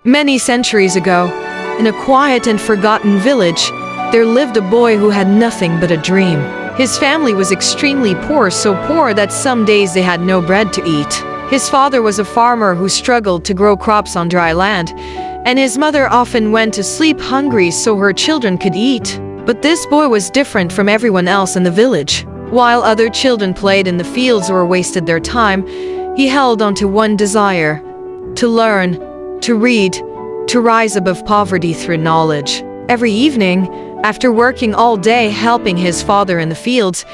Many centuries ago, in a quiet and forgotten village, there lived a boy who had nothing but a dream. His family was extremely poor, so poor that some days they had no bread to eat. His father was a farmer who struggled to grow crops on dry land, and his mother often went to sleep hungry so her children could eat. But this boy was different from everyone else in the village. While other children played in the fields or wasted their time, he held on to one desire: to learn, to read, to rise above poverty through knowledge. Every evening, after working all day helping his father in the fields,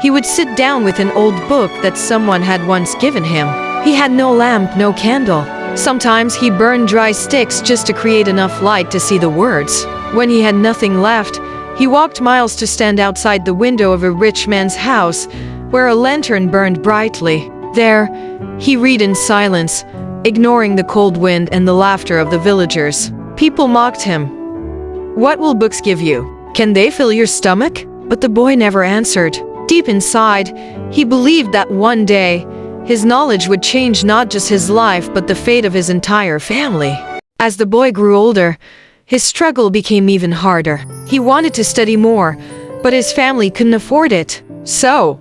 he would sit down with an old book that someone had once given him. He had no lamp, no candle. Sometimes he burned dry sticks just to create enough light to see the words. When he had nothing left, he walked miles to stand outside the window of a rich man's house, where a lantern burned brightly. There, he read in silence, ignoring the cold wind and the laughter of the villagers. People mocked him. "What will books give you? Can they fill your stomach?" But the boy never answered. Deep inside, he believed that one day, his knowledge would change not just his life but the fate of his entire family. As the boy grew older, his struggle became even harder. He wanted to study more, but his family couldn't afford it. So,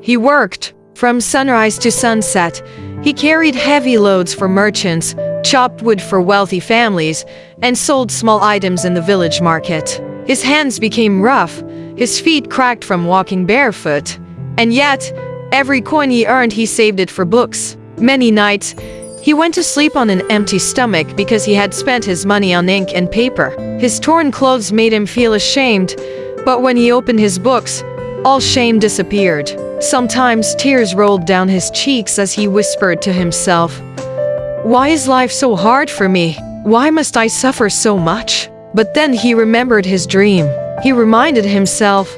he worked. From sunrise to sunset, he carried heavy loads for merchants, chopped wood for wealthy families, and sold small items in the village market. His hands became rough, his feet cracked from walking barefoot, and yet, every coin he earned he saved it for books. Many nights, he went to sleep on an empty stomach because he had spent his money on ink and paper. His torn clothes made him feel ashamed, but when he opened his books, all shame disappeared. Sometimes tears rolled down his cheeks as he whispered to himself, "Why is life so hard for me? Why must I suffer so much?" But then he remembered his dream. He reminded himself,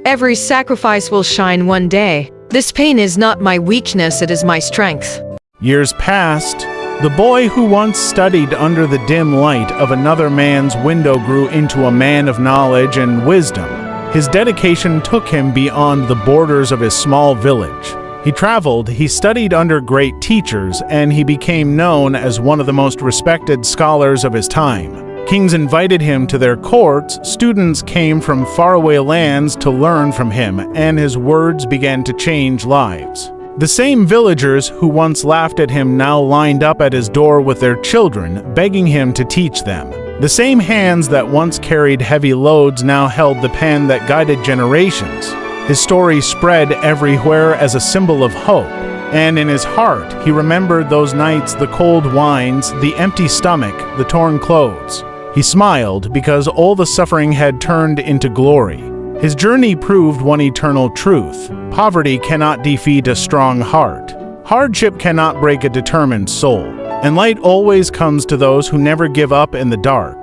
"Every sacrifice will shine one day. This pain is not my weakness, it is my strength." Years passed. The boy who once studied under the dim light of another man's window grew into a man of knowledge and wisdom. His dedication took him beyond the borders of his small village. He traveled, he studied under great teachers, and he became known as one of the most respected scholars of his time. Kings invited him to their courts, students came from faraway lands to learn from him, and his words began to change lives. The same villagers who once laughed at him now lined up at his door with their children, begging him to teach them. The same hands that once carried heavy loads now held the pen that guided generations. His story spread everywhere as a symbol of hope, and in his heart he remembered those nights, the cold wines, the empty stomach, the torn clothes. He smiled because all the suffering had turned into glory. His journey proved one eternal truth: poverty cannot defeat a strong heart. Hardship cannot break a determined soul. And light always comes to those who never give up in the dark.